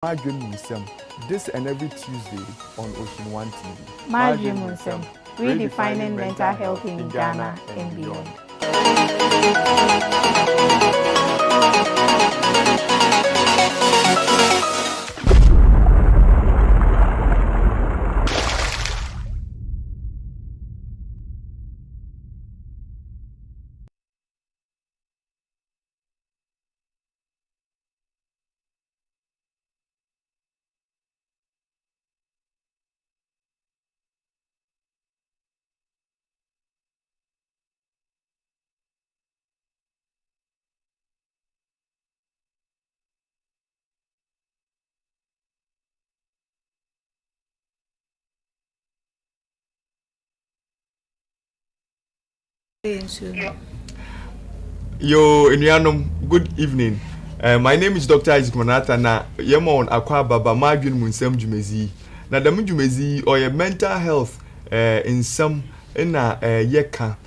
Nsem, this and every Tuesday on Ocean One TV. Nsem, redefining mental health in Ghana and beyond. Yo, Inyanum, good evening. My name is Dr. Isaac Manata na yemon akwa baba madwin mu nsem dwumezi. Na dem dwumezi or your mental health in some yeka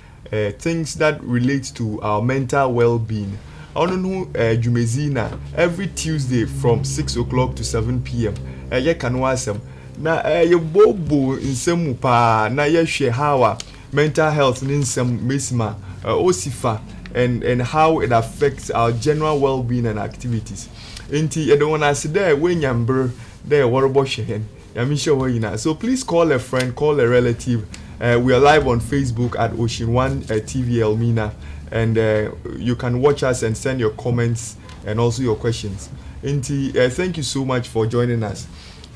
things that relate to our mental well-being. Ono no dwumezi na every Tuesday from 6 o'clock to 7 p.m. Yeka no asem. Na ye bobo nsem pa na ye hwe how mental health in some mesma osifa and how it affects our general well-being and activities. Inti you don't wanna sit there when you're there what about shehen. So please call a friend, call a relative. We are live on Facebook at Ocean One TV Elmina, and you can watch us and send your comments and also your questions. Inti, thank you so much for joining us.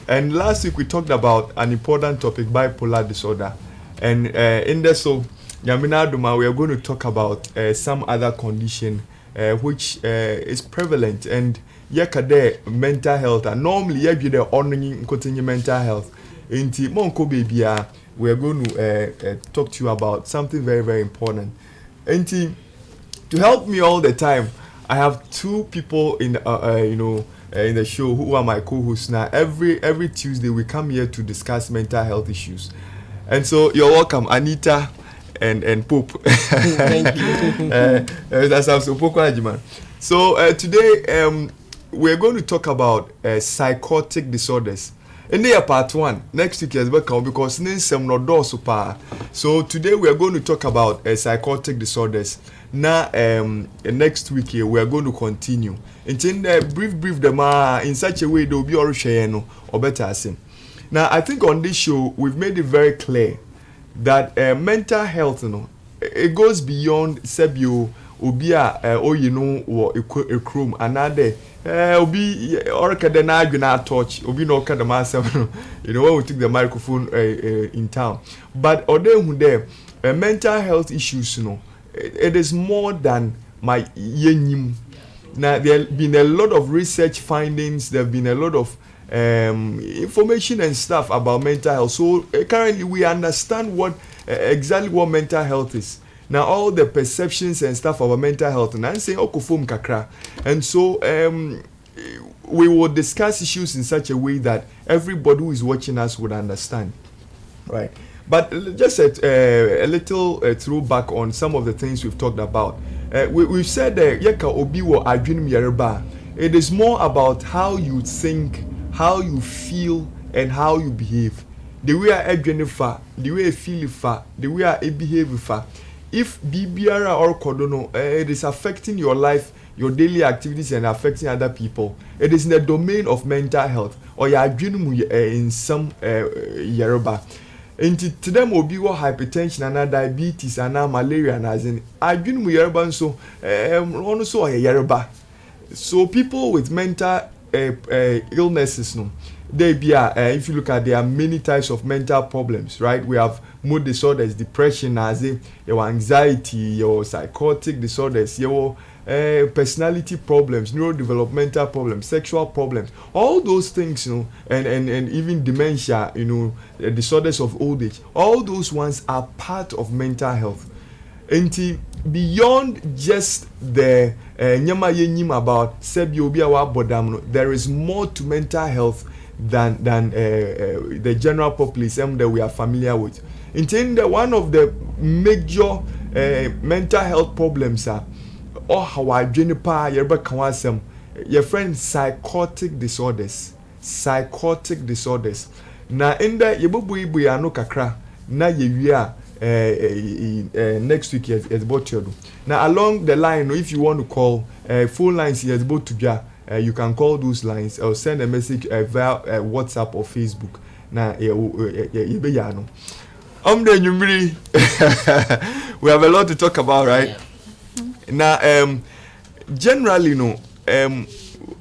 And last week we talked about an important topic, bipolar disorder. And in this, so Yamina Duma, we are going to talk about some other condition which is prevalent and yakade mental health. And normally, you be the honoring continue mental health. In Monko baby, we are going to talk to you about something very, very important. And to help me all the time, I have two people in in the show who are my co-hosts. Now, every Tuesday we come here to discuss mental health issues. And so you're welcome, Anita and Pope. Thank you. That's absolutely. So today we're going to talk about psychotic disorders. In the part one, next week is welcome because Nsem no do super. So today we are going to talk about psychotic disorders. Now next week here we are going to continue. In the brief them in such a way they'll be all share or better as him. Now, I think on this show, we've made it very clear that mental health, it goes beyond sebio, obia, a chrome, another, obi, or kadena touch, obi no kadama, when we took the microphone in town. But other who there, mental health issues, it is more than my yenim. Now, there have been a lot of research findings, there have been a lot of information and stuff about mental health. So currently we understand what exactly what mental health is. Now all the perceptions and stuff about mental health and I'm saying okofom kakra. And so we will discuss issues in such a way that everybody who is watching us would understand. Right. But just a little throwback on some of the things we've talked about. We've said that yeka obi wo adwinum yereba. It is more about how you think, how you feel, and how you behave. The way I adwene the way I feel the way I behave If BBR or kodono, it is affecting your life, your daily activities, and affecting other people. It is in the domain of mental health. Or ya adwene in some Yoruba. And to them will be hypertension and diabetes and malaria and as in adwene mu Yoruba so also Yoruba. So people with mental illnesses, they be if you look at there are many types of mental problems, right? We have mood disorders, depression, as in your anxiety, your psychotic disorders, your personality problems, neurodevelopmental problems, sexual problems, all those things, and even dementia, disorders of old age. All those ones are part of mental health. And beyond just the nyama yenyim about sebi obi awa bodam, there is more to mental health than the general population that we are familiar with. In one of the major mental health problems are how I juniper your friend psychotic disorders. psychotic disorders. Na in the yebubu ya no kakra na yewia next week is about to. Now along the line, if you want to call phone lines is about to you can call those lines or send a message via WhatsApp or Facebook. Now we have a lot to talk about, right? Yeah. Now generally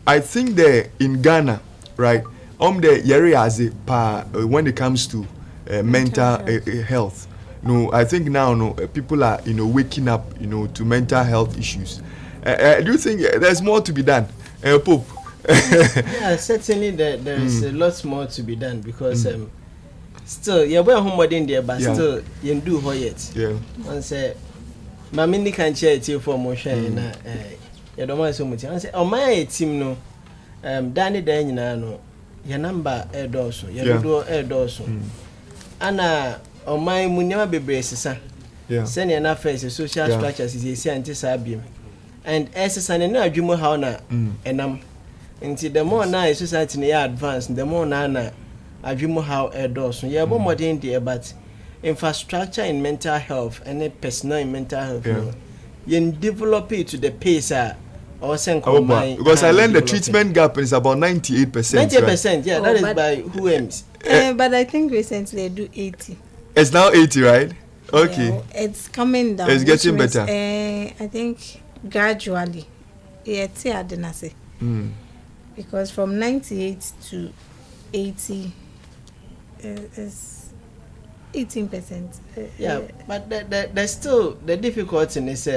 I think that in Ghana, right, the area as a when it comes to mental health. No, I think now people are waking up to mental health issues. Do you think there's more to be done, Pope? Yeah, certainly there is a lot more to be done because still you're home in there, but still you do yet. Yeah. And say, my mini can share it for motion. You don't want so much. And say, oh my team no, Danny no, your number also, your do also, Anna. On my munyama bebre sisa. Send enough face social structures is a anti-sabium. And as a no adwuma how na enam. Until the more na society na advance, the more na adwuma how so. Yeah, more modern there, but infrastructure in mental health and personal in mental health. You develop it to the pace or send because I learned the treatment gap is about 98%. 98%, yeah, that is by who aims. But I think recently I do 80. It's now 80, right? Okay. Yeah, it's coming down. It's getting better. I think gradually. Yeah, because from 98 to 80 is 18%. Yeah, but there's still the difficulty is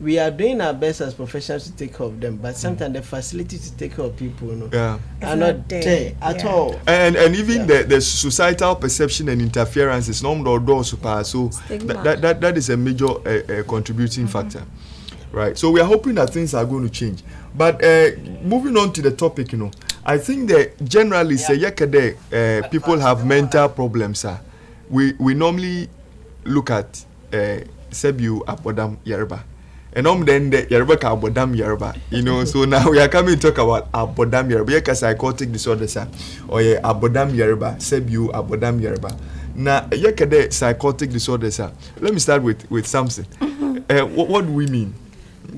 we are doing our best as professionals to take care of them, but sometimes the facility to take care of people are not there at all. And even the societal perception and interference is not super. So that is a major contributing factor, right? So we are hoping that things are going to change. But moving on to the topic, I think that generally say people have mental problems. We normally look at Sebiu Apodam Yerba. And then the Yoruba ka abodam Yoruba, so now we are coming to talk about abodam Yoruba, yeka psychotic disorders, or abodam Yoruba, sebiu abodam Yoruba. Now yeka de psychotic disorders. Let me start with something. What do we mean?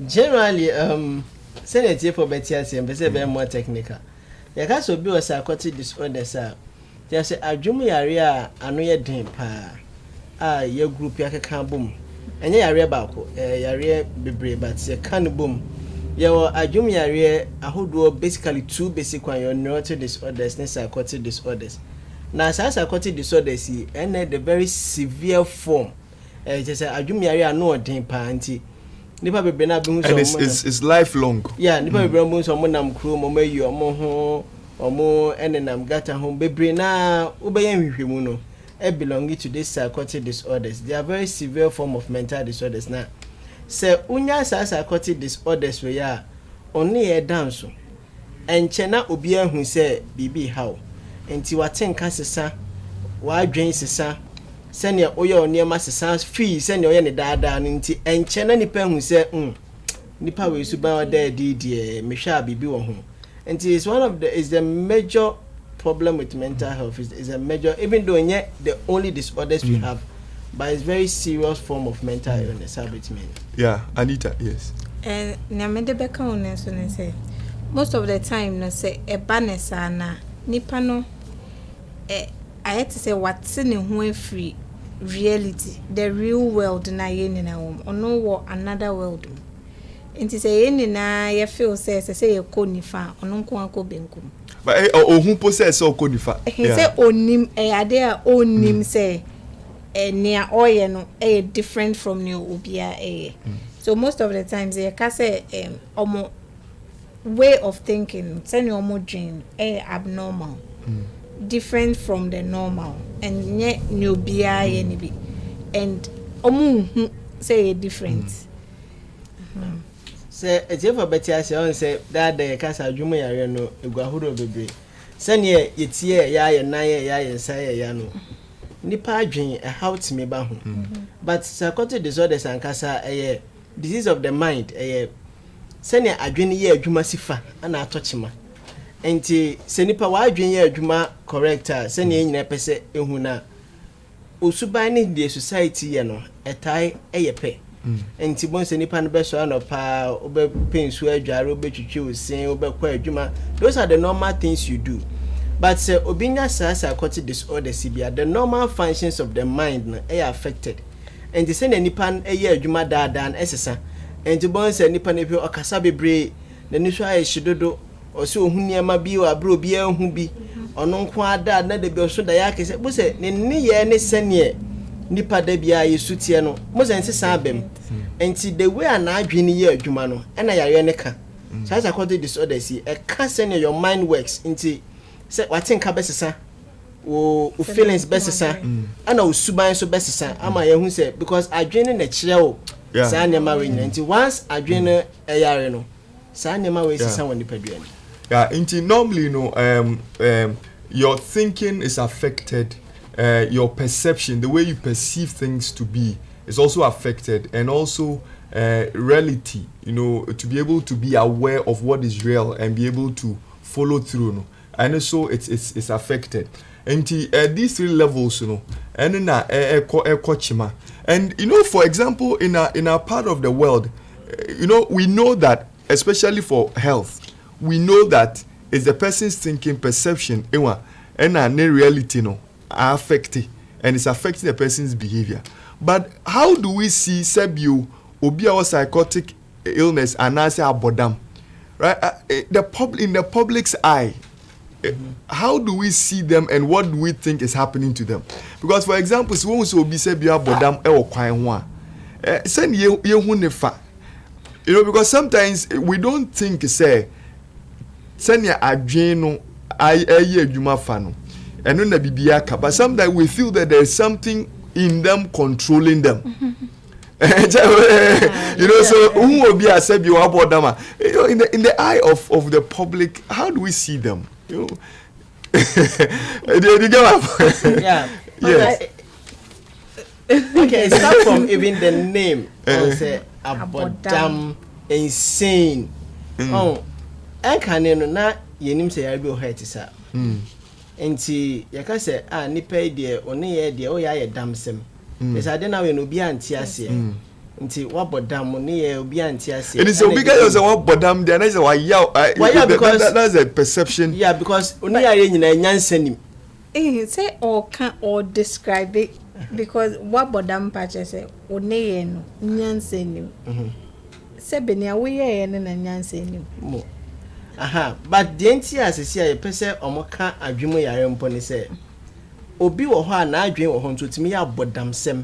Generally, Senate for Betias and be more technical. Yeka so be a psychotic disorders. There's a adwuma area anoye din pa. Your group yaka boom. Enye yare baako yare bebre but se kan bom your adwum yare ahodo basically two basic one your neurotic disorders and psychotic disorders. Now psychotic disorders and the very severe form just adwum yare no odin pa anti nipa bebre na bi and it's lifelong. Yeah, nipa bebre mo so mo nam kro mo mayi omo ho omo enenam gata ho bebre na obeyan hwehwemu no belonging to this psychotic disorders. They are very severe form of mental disorders. Now, say unya psychotic disorders we are only a dance. And chena obia who say bibi how. Enti waten kasesa wa dwen sesa send your oya oniema sesa fee send your ne dada nti en chena nipa who say nipa we suba oda di mehwa bibi wo ho. Enti is one of the major problem with mental health is a major, even though yet the only disorders we have, but it's very serious form of mental illness. Yeah, Anita, yes. And most of the time, no say a banesa na nipano. I had to say what's in a free reality, the real world na yen in a home, or no what another world. And to say any na ya feel says say a conifa or no quanko benkum. But who possess so conifa? He say onim adea onim say near oil no different from new ubia So most of the times they can say way of thinking, say your omo dream abnormal, different from the normal, and yet new bia and omo say different. Say it's ever better say that the casa adwuma yare no egwahoro bebre. Sene yetie ya na ya say ya no. Nipa adwen help me ba ho. But psychotic disorders and casa disease of the mind sene adwen ye adwuma sifa na atochima. enti se nipa wa adwen ye adwuma corrector se ne nyina pese ehu na osuban ne the society ye no etai eyepe enti bon se nipa no be so anopa obe pensu adware obe twitwe osin obe kwa adwuma. Those are the normal things you do. But obinya psychotic disorder sibia, the normal functions of the mind no are affected. And the same nipa eye adwuma daadan esesa. And the bon se nipa ne bi okasa bebre na niso aye shidodo o se ohun niama bi o abro bi ehun bi ono nko ada na de bi o so da ya kese bo se ne ye ne sene nipa da bia yesutie no mo se nsesa abem. And the way an adwene ye adwuma no na yare ne ka. Psychotic disorder si e ka sene your mind works into say what think besesa o feelings besesa ana usuban so besesa ama ye hu say because adwene na kire o sa nyama we nyina nti once adwene eyare no sa nyama we sesa woni paduane. Yeah, normally your thinking is affected, your perception, the way you perceive things to be is also affected, and also reality, to be able to be aware of what is real and be able to follow through, and so it's affected. And these three levels, and for example, in a part of the world, we know that, especially for health, we know that it's the person's thinking, perception, and reality, are affected, and it's affecting the person's behavior. But how do we see Sebio obi our psychotic illness and I say abodam, right? In the public's eye, how do we see them and what do we think is happening to them? Because, for example, so when obi Sebio abodam e kwan ho a, send ye hu ne fa, because sometimes we don't think say send ya adwen no aye adwuma fa no, eno na bibia ka, but sometimes we feel that there is something in them controlling them. So who will be accept you about them? In the eye of the public, how do we see them? You get yeah. Yes. Okay, start from even the name. Say abodam, insane. Oh, enkaneno na yenim say yabi o hurt isa. Enti yaka say nipa de one ye de o ya damsem. Yes, I don't know when obi anti ase. Nti wabodam ne ye obi anti ase. It is obi guys say wabodam there na say why because that's a perception. Yeah, because oni are nyina nyansanim. Say or can or describe it because wabodam patch say one ye no nyansanim. Say benia we ye na nyansanim. Aha, but the entire as a person omoka adwemo yare mpo ne say obi wo ho na adwen wo ho nto timi ya bodam sem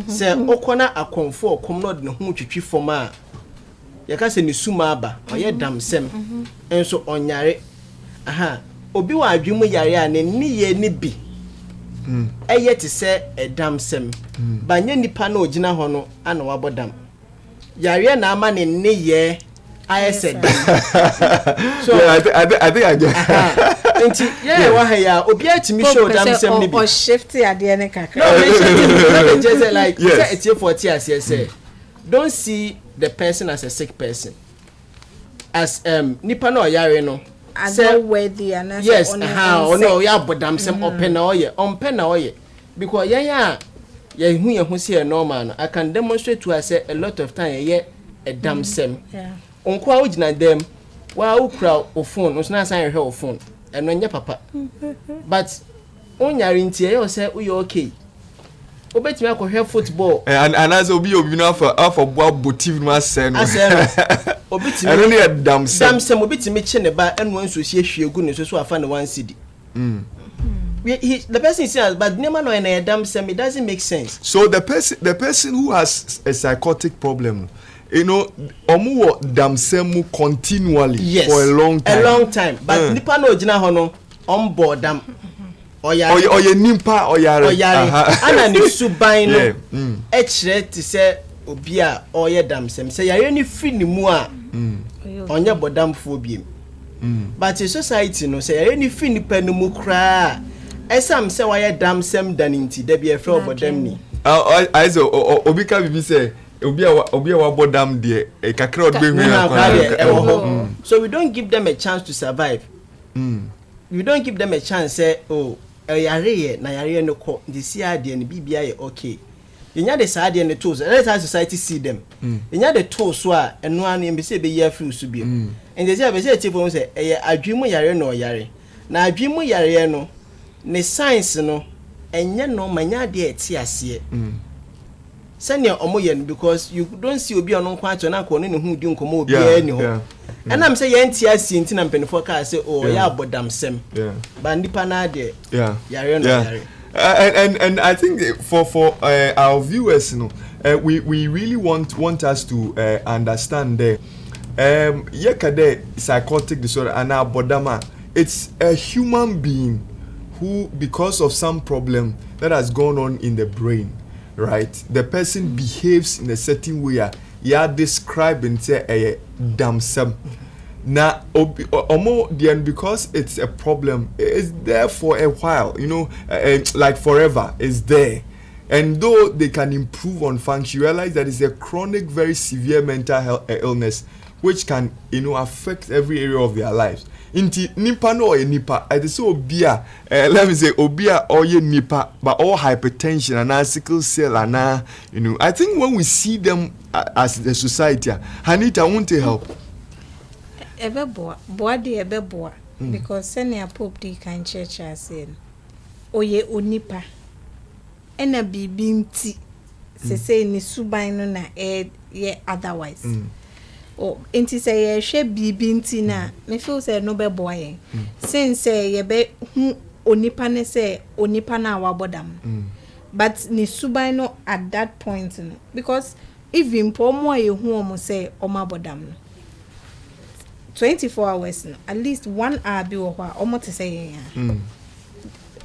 say okona akonfo okom no de ne ho twitwi fom a ye ka se ne suma aba oye dam sem enso onyare. Aha, obi wa adwemo yare a ne niye ne bi eye te se edam sem banye nipa na ogina ho no ana wabodam yare na ama ne niye I said. So yeah, I think I get. Yeah, why ya? Obia to me show damn sem or shifty at the end kakra. No, just like say it's here for tears. Say, don't see the person as a sick person. As nipa no yare no. As no worthy and yes, how no ya but damn sem open na oye, on pen na oye. Because yeah, who see a normal. I can demonstrate to us a lot of time a damn sem. Yeah. Onko awujina dem wa ukra o phone no na san hwe o phone eno nya papa but onyare ntie ye say we okay obetimi akohwe football and as obi no for boa TV no asem obetimi eno ne dam sem obetimi che ne ba eno anso sie hwegu ne so afa ne 1 cedi the person says but never know na dam sem it doesn't make sense. So the person who has a psychotic problem, omu damsemu continually for a long time. But nipa no ogina ho no on board dam oye nimpa oyare ana ne suban no e kire ti se obi a oye damsem se yare ni free ni mu a onye bodam fo biem but in society no se yare ni free ni pa no mu kra esam se waye damsem daninti da bi e free bodam ni I so obi ka bibi say obi a wabodam de kakra odbe so we don't give them a chance to survive. We don't give them a chance say oh yare na yare no ko the see ade ne bibia ye okay. Inya the side and the tools let our society see them. Inya the tools so a eno an be say be year free so bi. And they say be say tip say adwemu yare no yare. Na adwemu yare no ne science no enye no manya de eti ase. Senior omoyen because you don't see obi on kwanto na ko ne hu di nkomo obi ani ho. And I'm saying enti ase enti na mpenfo ka say oh ya abodam sem. Ba ndipa na de yare no yare. And I think for our viewers, you know, we really want us to understand that yekade psychotic disorder and abodama, it's a human being who, because of some problem that has gone on in the brain, right? The person behaves in a certain way. Yeah, describe and say a damn some. Now, because it's a problem, it's there for a while, you know, like forever, it's there. And though they can improve on function, you realize that it's a chronic, very severe mental health illness, which can, you know, affect every area of their lives. Inti nipa no or nipa, I say obia, let me say obia or ye nipa, but all hypertension and sickle cell and you know, I think when we see them as the society, Hanita won't help. Ebeboa because senior pope di kan church say oye onipa ena bibinti se ni suban no na ye otherwise enti say ye hwe bibinti na me feel say no beboa yen since ye be hu onipa ne say onipa na wabodam but ni suban no at that point no because even pomo ye hu omo say omabodam no 24 hours no, at least 1 hour be wo hwa almost say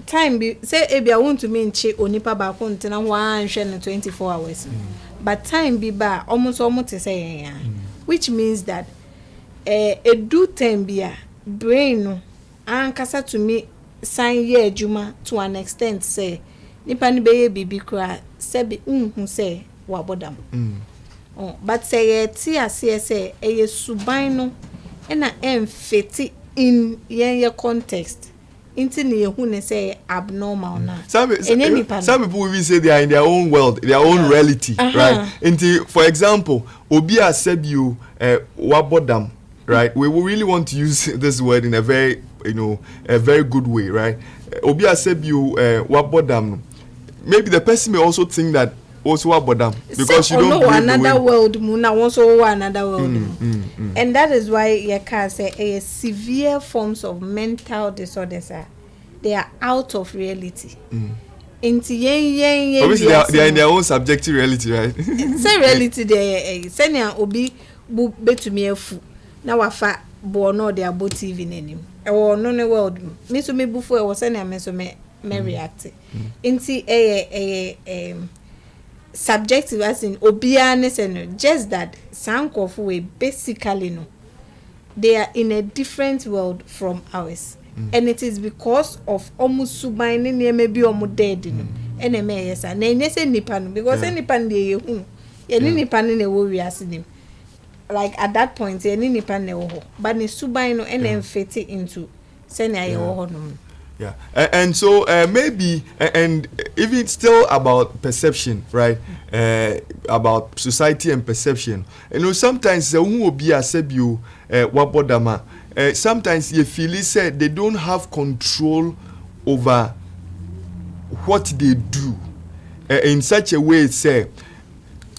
time be say e bia want to mean che onipa ba ko ntina ho anhwe no 24 hours but time be ba almost say which means that a do time bia brain no ankasa to me sign ye adwuma to an extent say nipa ni be ye bibi kra say be say wabodam but say ti ase say e suban no ena emfeti in your context into ne hu ne say abnormal na some people will say they are in their own world, their own reality, right? Into for example obi said you wabodam, right? We really want to use this word in a very, you know, a very good way, right? Obi said you wabodam, maybe the person may also think that also abodam because you don't know another world muna also another world and that is why you can say a severe forms of mental disorders they are out of reality obviously they are in their own subjective reality, right? Say reality they senior obi betumi afu na wafa bo no they about TV nenim e wo no ne world me so me bufo e wo senior me so me react inti subjective as in obianes and just that sankofu we basically no they are in a different world from ours and it is because of almost suban ne maybe omo dead no ene me yes na ene se nipa no because nipa no dey hu ye nipa no na wo wiase nim like at that point ye nipa na wo ho but ne suban no ene fit into say na ye wo ho no. Yeah, and so maybe and even still about perception, right? About society and perception. You know, sometimes who will be accept you wabodama. Sometimes you feel it said they don't have control over what they do in such a way. Say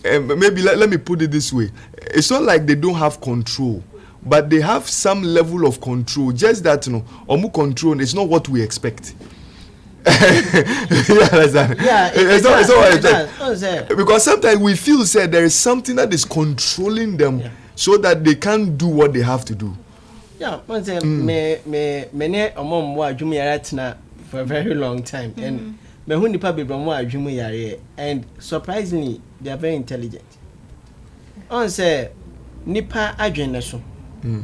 maybe let me put it this way: it's not like they don't have control. But they have some level of control. Just that, you know, omu control is not what we expect. It's not what we expect. Because sometimes we feel say there is something that is controlling them so that they can't do what they have to do. Yeah, me ne omom wa adwuma yare tena for a very long time and me hu nipa bebre mo adwuma yare and surprisingly they are very intelligent. On say nipa adwene so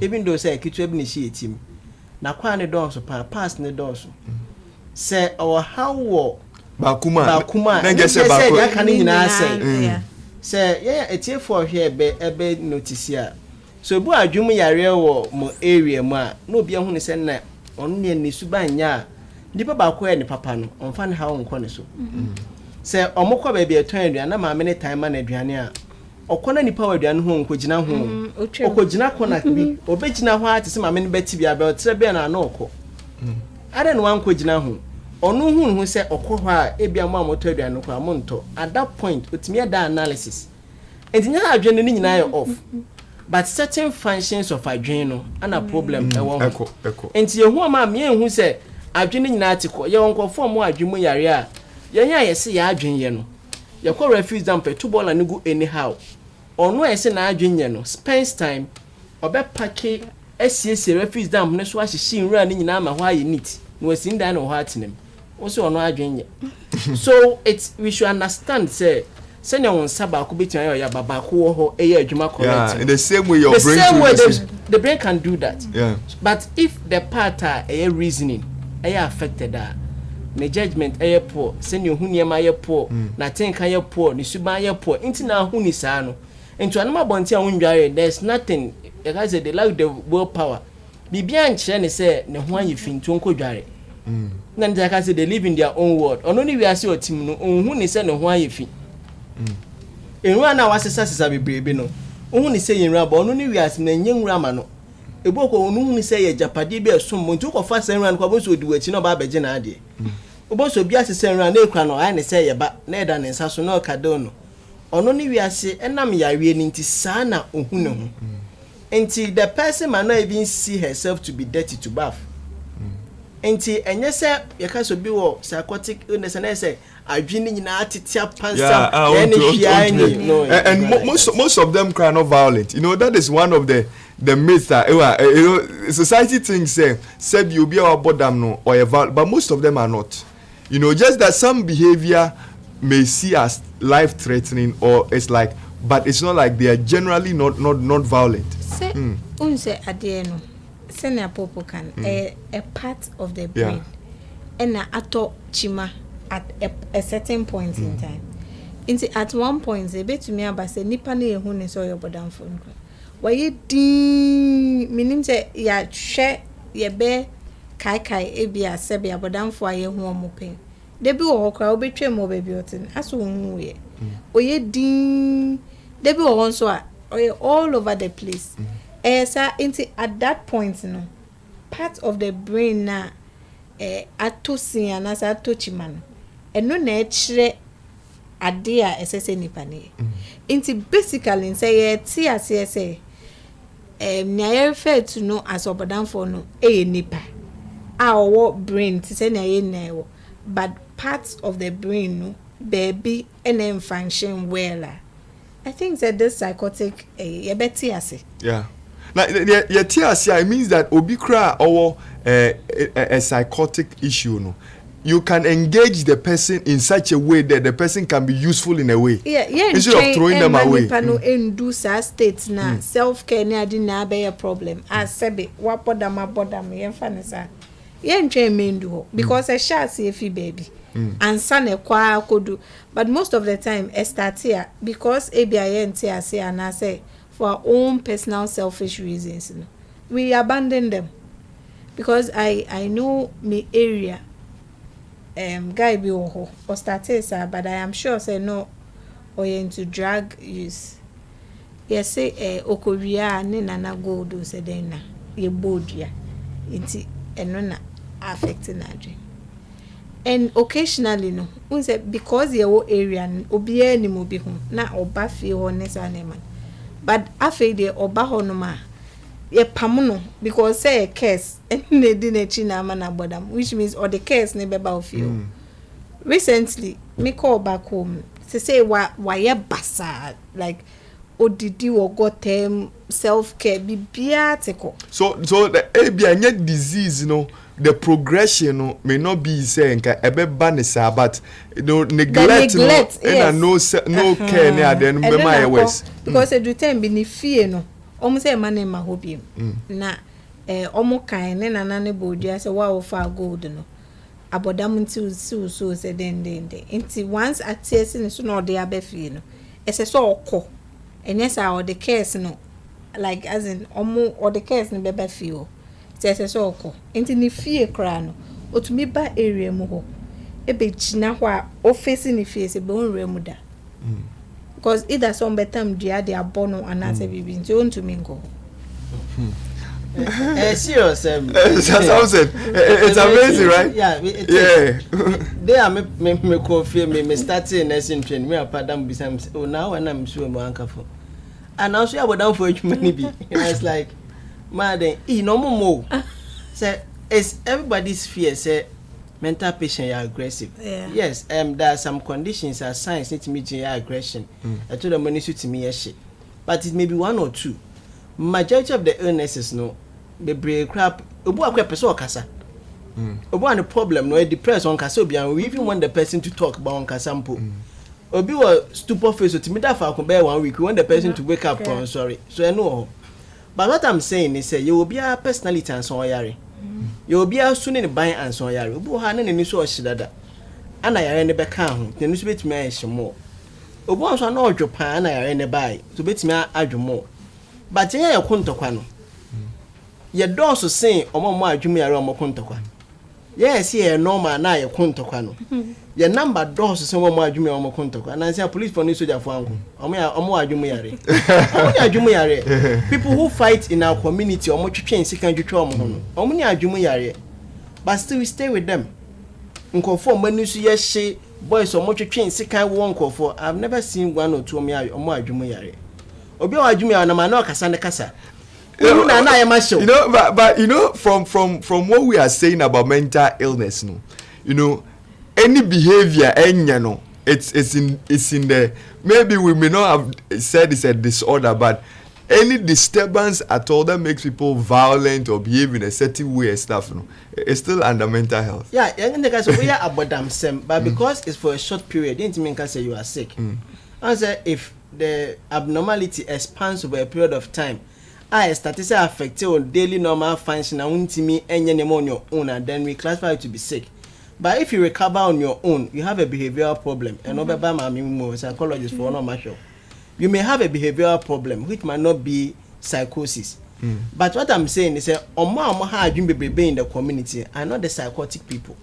even though say kitu ebi ni shi etim na kwa ne don so pass ne don so say our how wo bakuma na get say bakuma kan nyina say Say yeah etie for here ebe notice ya. So bu adwum yare wo mo area mu a no bia hu ne se na onu ne ni subanya nipa ba ko e ni papa no onfa ne ha onko ne so. Say omokọ ba bia eton aduane na ma me ne time na aduane a okona nipa wa aduane ho onko gina ho. Okogina kona bi obegina ho ate se ma me ne beti bia be otre bia na okọ. Ade no anko gina ho. Onu hu se okọ ho a ebia mo amoto aduane ko amonto. At that point otimi da analysis. Entinya adwene ni nyina off. But certain functions of adwene no ana problem e wo ho. Enti yehu ama me ehu se adwene nyina atiko ye wonkofo mo adwemu yare a yenya yese ya adwene ye no. Ye ko refuse dump to ball and go anyhow. Ono yese na adwene ye no spends time obe pake asiese refuse dump ne so ahyeshi nra ni nyina ama ho aye neat. No wasin dan no ho atenem. Also ono adwene ye. So we should understand say senya won saba ko betia ya baba ko wo ho eye adwuma correct. Yeah, in the same way your brain the brain can do that. Yeah. But if the part reasoning affected the judgment poor, senya hu niam poor, na think poor, ni suba poor, inti na hu ni sa no. Into anoma bonti a wundware there's nothing because they like the willpower. Bibia nche ne say ne ho ayi fintu nko dware. Na nja ka say they live in their own world. Ono ni wi ase otim no, hu ni say ne ho ayi fi. Enwa na wasesa bebrebe no ohun ni se yenra ba onu ni wiase na nyenwura ma no eboko onu hu ni se ye japade bi esom mo nti ko fa senra no ko bo so di wachi no ba beje na ade obo so bi ase senra na ekwa no ai ni se ye ba na eda ne nsa so na okado no onu ni wiase enam yawe ni nti sa na ohun ne ho nti the person might not even see herself to be dirty to bath nti enye se ye ka so bi wo psychotic illness na say adwini nyina atitia pansa and most of them cry not violent. You know, that is one of the myths that society thinks say you be our bottom no or a but most of them are not. You know, just that some behavior may see as life threatening or it's like, but it's not like they are generally not violent. Say unse adieno senior popo can a part of the brain and ato chima at a certain point in time. At one point, they bet to me about say nipa ne ehun ne so your bodam phone. Why ye meaning say ya share ye be kai ebia sebe ya bodam fo aye hu omo pen. De bi wo kra obetwe mo baby otin aso hu ye. Oye din de bi wo so a all over the place. Sir, at that point no part of the brain na atosin anasa atochima no eno na echire ade a esese nipa ne basically say ye ti ase say na ye refer to no as obodan for no nipa a owo brain ti say na ye na ewo but parts of the brain no baby and function well. I think that this psychotic ye beti ase. Yeah. Now, your TRC, it means that obikra or a psychotic issue, no, you can engage the person in such a way that the person can be useful in a way. Yeah. Instead of throwing them away. Induce states na self care na di na be a problem. As sebe wapodam yen fanisa. Yen train me ndu because a shall see if baby. And son a kwa kodu. But most of the time start here because ABIN TRC and I say for our own personal selfish reasons, we abandon them because I know me area guy be or started but I am sure say no or into drug use. Yes say okoria ne nana go do say then na ye bodia inti eno na affecting adwin. And occasionally no unse because your area obi ani mo bi ho na oba fie ho ne sa ne man. But after the Obahono ye pamuno because say a case and they didn't china man abodam, which means or the case never about you. Recently, me call back home to say why basa like odidi or got self-care be biatico. So the ABI disease, you know, the progression may not be saying a banisa, but neglect and no care near the my ways. Because do time be fear no almost a man in my hobby na almost kind and an body as a wow far gold no abodam until so said then into once at tears in so no they are befino ɛsɛ sɛ ɔkɔ ɛnyɛ sɛ ɔde cares no like as in ɔde cares no bɛba fie hɔ sɛ ɛsɛ sɛ ɔkɔ nti ne fie koraa no otumi ba area mu hɔ ebɛgyina hɔ a ɔfɛsi ne fie sɛ bɛnwura mu da because either sɛ ɔmbɛtam dua de abɔ no anaasɛ biribi nti ɔntumi nkɔ serious. It's amazing, right? Yeah. They are me coffee me starting nursing training. Me a padam bisam. Oh now when I'm sure I'm uncafo. And now she I down for money be. It's like, man, no more. Say it's everybody's fear. Say mental patient are aggressive. Yeah. Yes. There are some conditions or signs need to meet your aggression. I told them when you to me shit, but it may be one or two. Majority of the illnesses no the brain crap obu akwa person okasa obu an problem no depressed on kasa obi and we even want the person to talk about on kasa mpo obi was stupor face to me that for 1 week we want the person to wake up on sorry so I know but what I'm saying is say you will be a personality and so yare you will be a soon in the buy and so yare obu ha na ni so ohidada ana yare ne beka ho tenu so betimi ayeshimo obu anso na odwopa ana yare ne buy so betimi adwomo but yeah, you couldn't talk. Your doors to say, or more Jimmy around Mocontokwa. Yes, yeah, normal now you couldn't talk. Your number doors to say more Jimmy or Mocontokwa. And I say, police for Nisoja Fango. Or more Jummy. People who fight in our community or much change second trauma. Or many are Jummy. But still, we stay with them. In conform when you see yes, she boys or much change second one call for. I've never seen one or two or more Jummy. Obi wa adwumi ana ma na okasa ne kasa. You know, but you know, from what we are saying about mental illness, no, you know, any behavior, no, it's in the maybe we may not have said it's a disorder, but any disturbance at all that makes people violent or behave in a certain way and stuff, you know, it's still under mental health. Yeah, and the guys we are about Nsem, but because it's for a short period, didn't mean can say you are sick. I say if the abnormality expands over a period of time, I started to affect your daily normal function and won't me any on your own, and then we classify it to be sick. But if you recover on your own, you have a behavioral problem. And over by my psychologist for no matter. You may have a behavioral problem which might not be psychosis. But what I'm saying is that how you be in the community are not the psychotic people.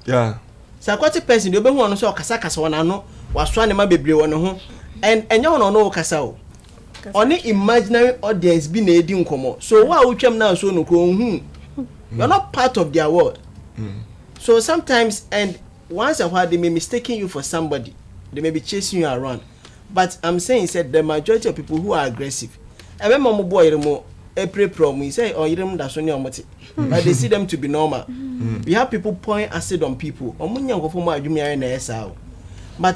Yeah. Psychotic person, you be one so kasaka one ano was trying to be one home. And you don't know Kasao. Only imaginary audience be needing come. So why would you now so no you're not part of their world. So sometimes and once a while they may mistaking you for somebody. They may be chasing you around. But I'm saying said the majority of people who are aggressive. I remember my boy a problem. He say oh you don't that's only but they see them to be normal. We have people pouring acid on people. But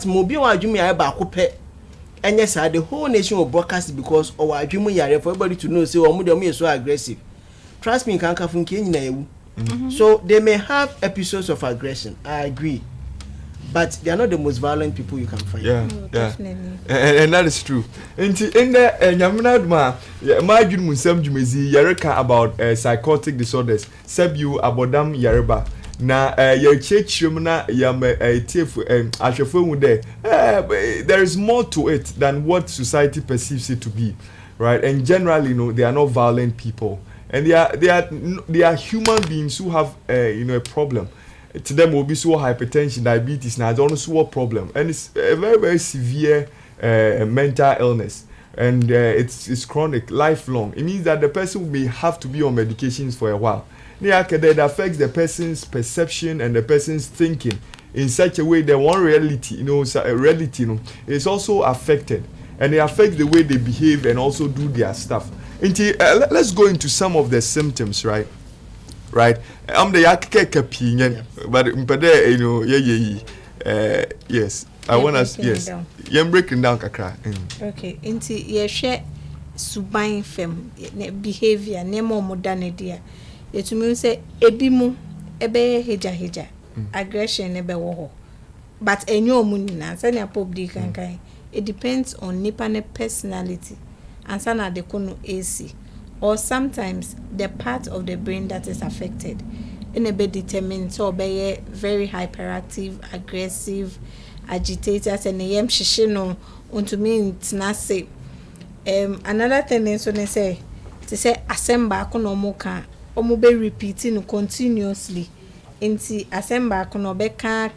mobile adwumi ba kope and yes, the whole nation will broadcast because our adwumi yare for everybody to know say omo is so aggressive. Trust me, can't from Kenya. So they may have episodes of aggression. I agree. But they are not the most violent people you can find. Yeah, definitely. And that is true. In the Nyamunadma, imagine Nsem Jumezi Yareka about psychotic disorders. Seb you about them Yareba. Na your church na yam tief ashefo there is more to it than what society perceives it to be, right? And generally, you know, they are not violent people, and they are human beings who have a problem. To them will be so hypertension, diabetes, now also a problem, and it's a very very severe mental illness, and it's chronic, lifelong. It means that the person may have to be on medications for a while. That affects the person's perception and the person's thinking in such a way that one reality, is also affected, and it affects the way they behave and also do their stuff. Let's go into some of the symptoms, right? I'm the opinion, but yes, I want us, yes, you're breaking down kakra. Okay, you share subain fem behavior, nemo modernity. It means say ebimu ebe heja aggression ebe wo but enyo munina say na pop di kankan it depends on nipa ne personality and sana de kono AC or sometimes the part of the brain that is affected in a bit determined so be very hyperactive, aggressive, agitate as an yam shishino unto me nase. Another thing is when they say to say assemble no more can omo be repeating continuously inti assemble no be can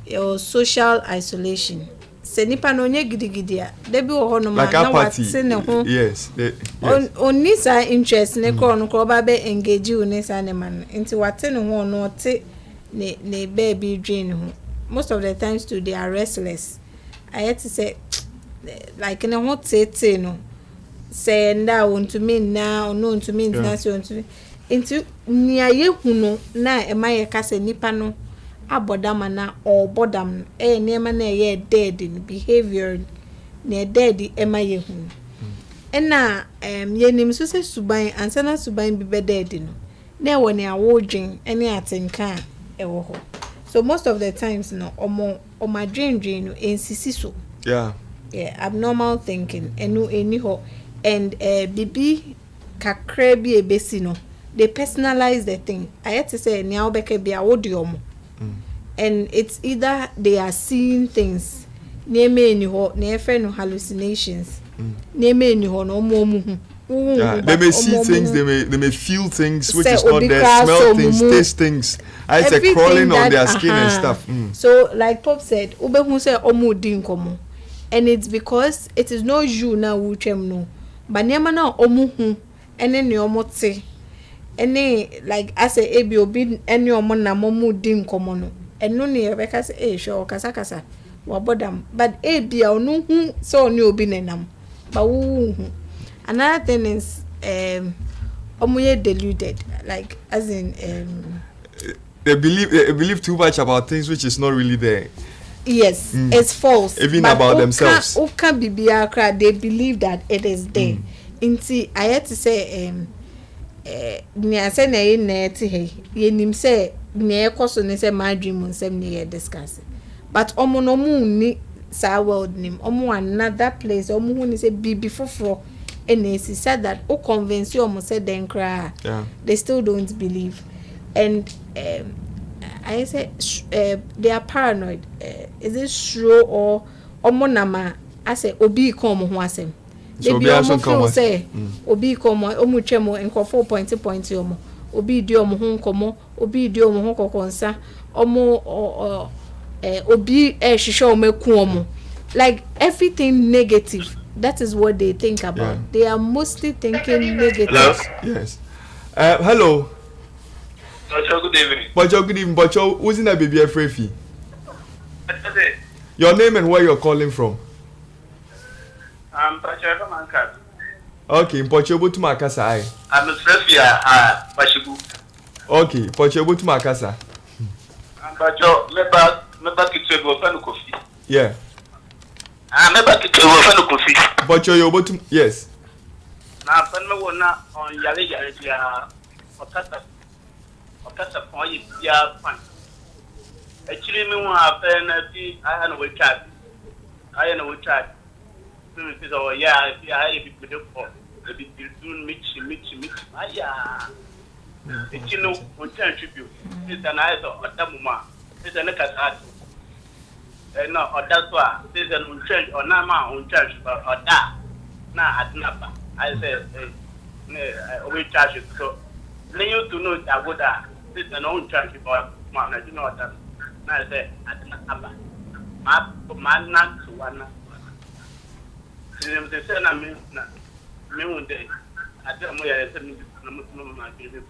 your social isolation se nipa no nye gidigidi a debi wo ho no ma na wate ne ho yes oni sa interest ne ko no ko ba be engage uni sa ne man inti wate ne ho no te ne baby drain ho most of the times too they are restless. I had to say like in a hot say no say nda want to mean now no to mean na so to into nia ye hunu na e maye ka se nipa no abodam na or bodam nema na ye dead in behavior na dead e maye hunu na ye nim so se suban ansa na suban bi be dead no na wo ne awodwen ene atenka e wo ho. So most of the times no omo dream no ensisi so yeah abnormal thinking enu eni ho and bibi kakra bi ebesi no they personalize the thing. I had to say nya obeke bia wodiomo and it's either they are seeing things neme eni ho na efe no hallucinations neme eni ho no omo they may see things, they may feel things which is not there, smell things, taste things. I say crawling on their skin and stuff. So like Pop said, ubehu say omo din komo. And it's because it is not you now who chem no. But nyama na omo hu ene ne omo te. Ene like I say ebi obi ene omo na momu din komo no. Eno ne yebeka say sure kasa wabodam. But ebi a onu hu so oni obi nenam. But wu hu. Another thing is omuye deluded, like as in they believe too much about things which is not really there. Yes, it's false. Even about themselves. Oka bibia kra, they believe that it is there. Inti I had to say ni ase na ye na eti he ye nim say na ekoso ne say my dream nsem ne ye discuss. But omo no mu ni sa world nim omo another place omo hu ni say bibi foforo. And he said that convince you almost said then cry. Yeah. They still don't believe. And I say they are paranoid. Is it true or omonama? I say obi come ho asem. They be almost feel say obi come omu chemo enko 4 point yomo. Obi di omo ho nkomo, obi di omo ho kokonsa, omo obi shisho omeku omo. Like everything negative. That is what they think about. Yeah. They are mostly thinking negative. Hello? Yes. Hello. Good evening. Good evening. Who's in a baby Frefi? Your name and where you're calling from? I'm Pacho from Ankara. Okay, Pacho to Makasa. I'm a Frefi Pashibu. Okay, Pacho to Makasa. Pacho, meba kitwebo fanu kofi. Yeah. Meba kitwebo fanu kofi. Pacho yo botum yes. Na fanu wona on yale ya okata pon yi bia fan. Actually me won afa na fi I na we chat. I na we chat. Me say oh yeah, I be good for. The be doing meet. Aya. It's no on tribute. It's an eyes of Otamuma. It's an ekasa. No, or that's why there's an unchurch or nama unchurch or that. Nah, at Napa. I said, we charge it. So, then you to know that would this an own church or man, I do know that. Now I said, at Napa. My not to one. They said, I mean, me one day. I tell me, I said, my business.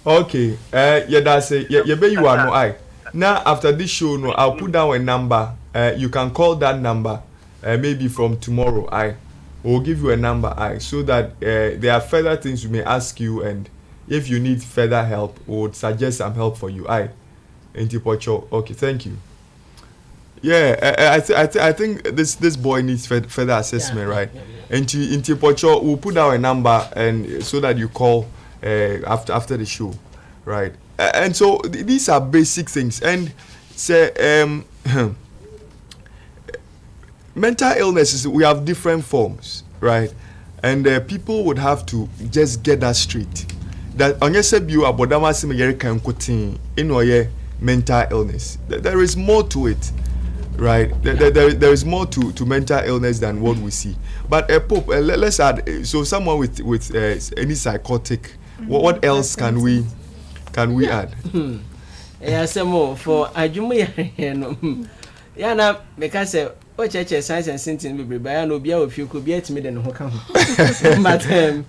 Okay, yeah, that's it. Yeah, you are no I. Now after this show, no, I'll put down a number. You can call that number. Maybe from tomorrow, I will give you a number, so that there are further things we may ask you, and if you need further help, we would suggest some help for you. Okay, thank you. Yeah, I think this boy needs further assessment, right? Inti Pocho, we'll put down a number, and so that you call after the show, right? And so these are basic things, and say mental illnesses, we have different forms, right? And people would have to just get that straight. That unless you are bodama simegeri kan kutin inoye mental illness. There is more to it, right? There is more to mental illness than what we see. But Pope, let's add. So someone with any psychotic, what else can we add? Yeah, some more for Ajuma. Yeah, now because o cheche science and symptoms be by no bia of you could be at me then ho kan. But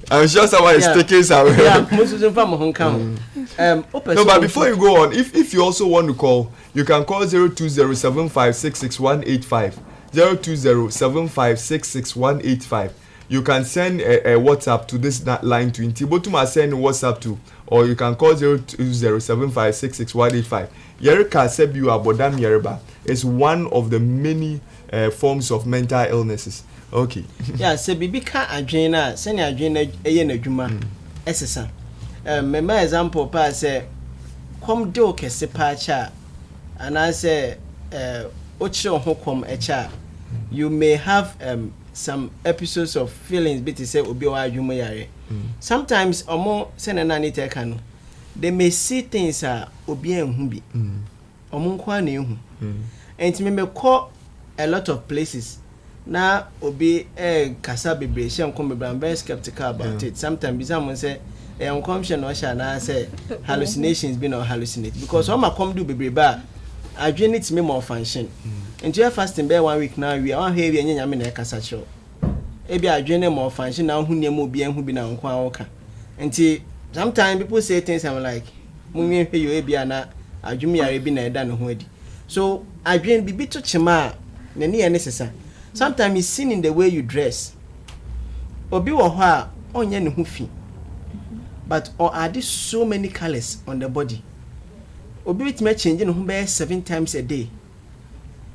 I'm sure someone is taking some. Yeah, most of them from ho kan. No, but before you go on, if you also want to call, you can call 02075666185. 02075666185. You can send a WhatsApp to this line 20. Botuma send WhatsApp to, or you can call 02075666185. Yerika Sebiu Abodam Yerba is one of the many forms of mental illnesses. Okay. Yeah, so bibi ka adwena, send adwena eye na dwuma. Esesa. My example pa say kom de o kese pa cha and I say ochiro ho kom echa. You may have some episodes of feelings bit say obi wa adwuma yare. Sometimes omo send na ni take no. They may see things obi enhu bi. Omo nkwa na ehu. And me call a lot of places. Now obi kasa bebre she nkom bebre, I'm very skeptical about it. Sometimes someone say unconscious or shana say hallucinations be not hallucinate because all my come do bebre ba adwene it me more function. And you fasting be 1 week now we are here we anya me na kasa show. E bi adwene more function now hu niam obi enhu bi na nkwa woka. Nti sometimes people say things I'm like mumie hwe yo e bi ana adwumi yare bi na eda no ho adi. So adwene bibi to chema na ne necessary. Sometimes it's seen in the way you dress. Obi wo ho a onye ne ho fi. But or are there so many colors on the body? Obi with me changing ho be 7 times a day.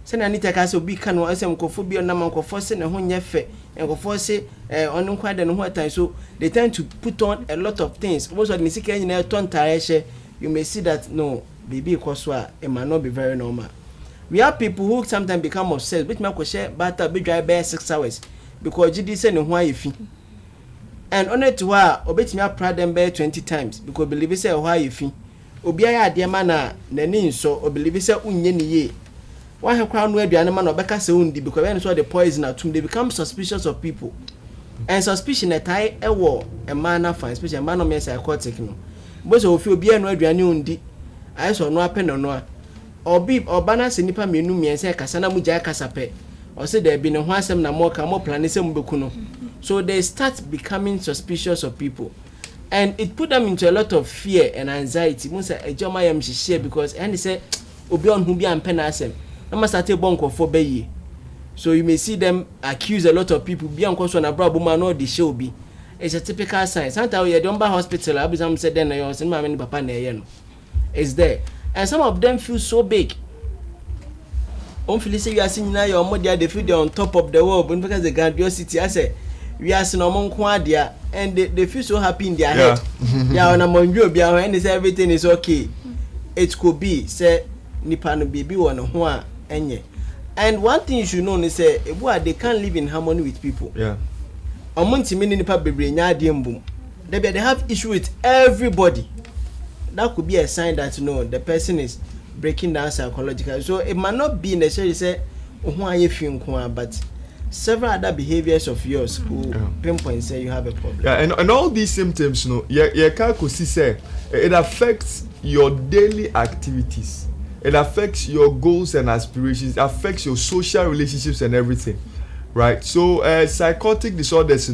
Say na nita ka say obi ka no asem nkofo bi na nkofo say ne ho nya fe. Nkofo say onu kwa de no ho atan, so they tend to put on a lot of things. Most of the sika nyina ton tire she, you may see that no baby koso a it might not be very normal. We have people who sometimes become obsessed with me share butter be dry by 6 hours because GD say no ho ayefi. And only to her obetimi apra them by 20 times because believe say ho ayefi. Obi aya ade ma na nani nso o believe say unye ne ye. Why have crown no aduane ma na obeka say undi because when so the poison atum they become suspicious of people. And suspicion that I ewo a man na fine especially man no me psychotic no. But so ofi obi anu aduane undi. I so no apen no. Obi obana se nipa menu miense kasa na muja kasa pe. O say there be ne ho asem na mo ka mo plan se mbeku no. So they start becoming suspicious of people. And it put them into a lot of fear and anxiety. Mo say ejoma yam share because and say obi on hu bi ampe na asem. Na ma start bonko for be. So you may see them accuse a lot of people bi anko so na brabo ma no de show bi. It's a typical sign. Sometimes you don't buy hospital abusam say then you say ma me papa na ye no. It's there. And some of them feel so big. Feel say you are seeing now your mother, they feel they're on top of the world, but because the grandiosity, I say, we are seeing among Quadia, and they feel so happy in their head. Yeah, on a monjo, and they say everything is okay. It could be, say, Nipano baby one one, and one thing you should know is say, they can't live in harmony with people. Yeah. Among Timini Nipa baby, boom. They have issue with everybody. That could be a sign that the person is breaking down psychologically. So it might not be necessarily say but several other behaviors of yours who pinpoint say you have a problem. Yeah, and all these symptoms, say it affects your daily activities. It affects your goals and aspirations. It affects your social relationships and everything, right? So psychotic disorders,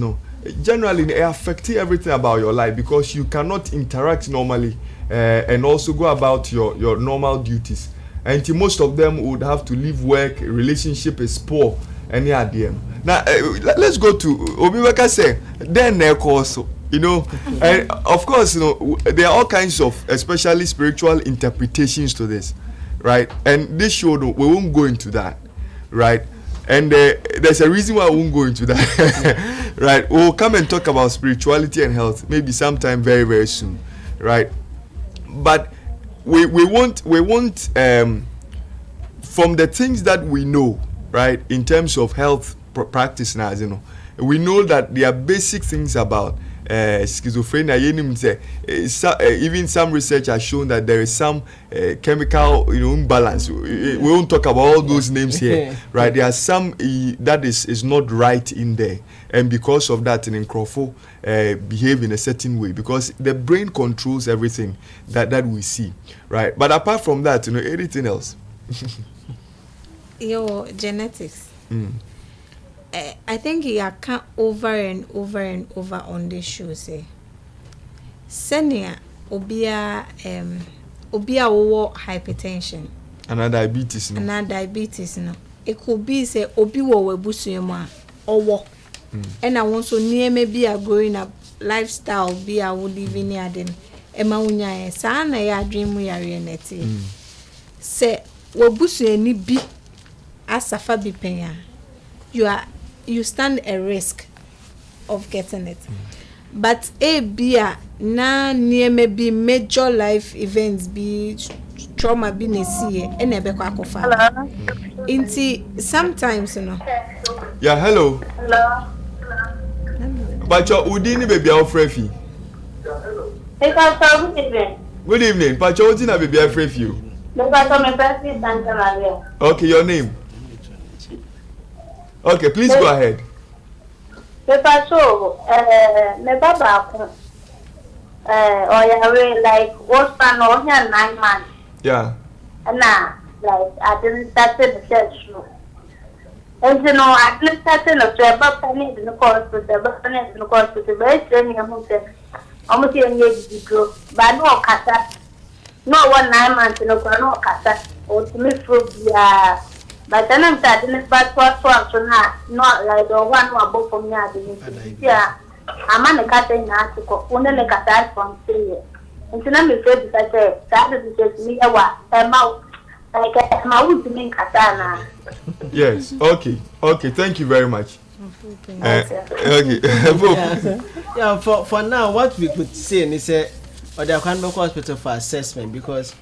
generally they affect everything about your life because you cannot interact normally. And also go about your normal duties. And most of them would have to leave work, relationship is poor, any idea. Now, let's go to Obiweka say, then also, and of course, there are all kinds of, especially spiritual interpretations to this, right? And this show, we won't go into that, right? And there's a reason why I won't go into that, right? We'll come and talk about spirituality and health maybe sometime very, very soon, right? But we want from the things that we know, right, in terms of health practice now, we know that there are basic things about schizophrenia. Even some research has shown that there is some chemical imbalance. We won't talk about all those names here, right? There are some that is not right in there, and because of that, in Crawford behave in a certain way, because the brain controls everything that we see, right? But apart from that, anything else? Your genetics. I think you can over and over and over on this show say senior obia wo hypertension and diabetes no it could be say obi wo webusu mu a owo and I want so near maybe a growing up lifestyle be a would live in aden ema unya sa na ya dream mu yare neti say webusu ani bi asafa bi penya you stand a risk of getting it. But beer na near maybe major life events be trauma be nesi and ebe kwa kofa. Inti sometimes Yeah, hello. Hello. But your udini baby Alfrefi. Good evening. Good evening. But your udina baby Alfrefi. Okay, your name. Okay, please go ahead. Like what's fun or 9 months. Yeah. And now, like I didn't start the church. And I didn't start in a penny in the course with the course with the very training almost a year ago. But no cassa. No 9 months in a cassa or to me fruit. But then I'm starting back to not like the one who above from me. Yeah, I'm a cat in article, only like a cat from 3 years. And so I'm afraid that I say, that is just me a mouth like a mouth to make Katana. Yes, okay, thank you very much. Okay, yeah, for now, what we could say is or the Akwanboko Hospital for assessment because.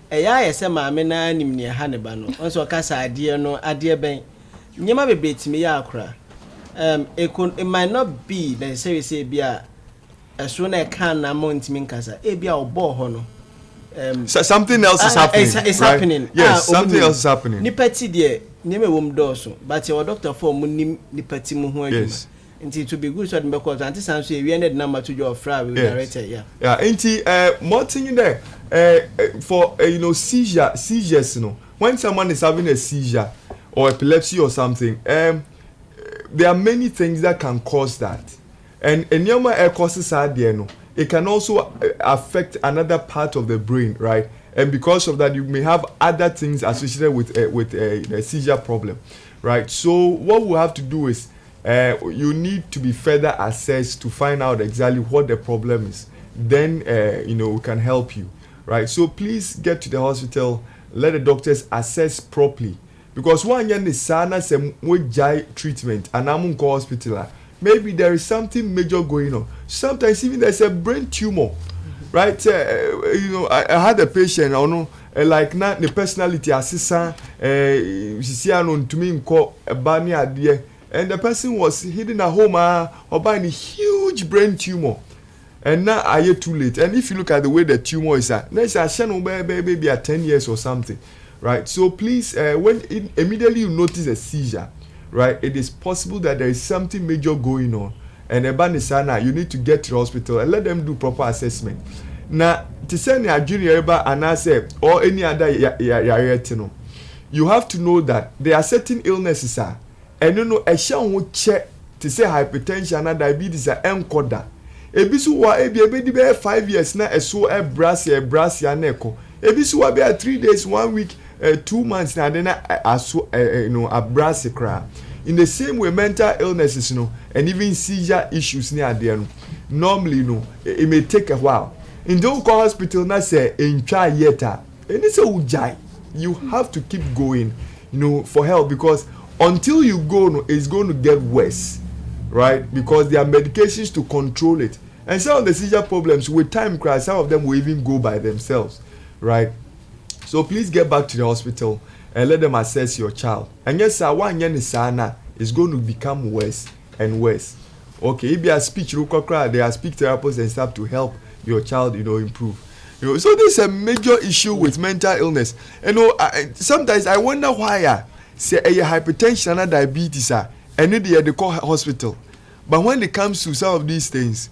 I say maame na nim ne haneba no onso kasa ade no ade ben nyema bebetimi ya akra it might not be necessary say bia so na kan na montimi nkasa e bia obo ho no something else is happening. It's right? happening. Yes, something else is happening. Nipati de nyeme wom doso but your doctor for mu nim nipati mu ho adwuma. Yes. Nti to be good so because anti sanso e we need number to your fra we director yeah nti more thing there for seizures when someone is having a seizure or epilepsy or something there are many things that can cause that and nyoma causes are there no it can also affect another part of the brain, right? And because of that you may have other things associated with a seizure problem, right? So what we have to do is you need to be further assessed to find out exactly what the problem is. Then we can help you, right? So please get to the hospital, let the doctors assess properly, because one year is sana some treatment and I'm in hospital. Maybe there is something major going on. Sometimes even there's a brain tumor, right? I had a patient, I know, like not the personality assistant, she see to me in a bani idea. And the person was hidden at home or buying a huge brain tumor. And now I hear too late. And if you look at the way the tumor is at, next I shall maybe at 10 years or something. Right? So please, when immediately you notice a seizure, right, it is possible that there is something major going on. And you need to get to the hospital and let them do proper assessment. Now, to send a junior and I say, or any other you have to know that there are certain illnesses and a shall won't check to say hypertension and diabetes are encoder. Ebisu wa ebi 5 years na eso brass ya neko. Ebisu wa be 3 days, 1 week, 2 months na then aso a brass cry. In the same way, mental illnesses, and even seizure issues near there. Normally, it may take a while. In the hospital, na say in try yeta. And it's a ujai. You have to keep going, for help because until you go, it's going to get worse, right? Because there are medications to control it. And some of the seizure problems, with time, some of them will even go by themselves, right? So please get back to the hospital and let them assess your child. And yes, sir, one year is going to become worse and worse. Okay, if you are speech they are speech therapists and stuff to help your child, improve. So this is a major issue with mental illness. Sometimes I wonder why say hypertension and diabetes and they call hospital. But when it comes to some of these things,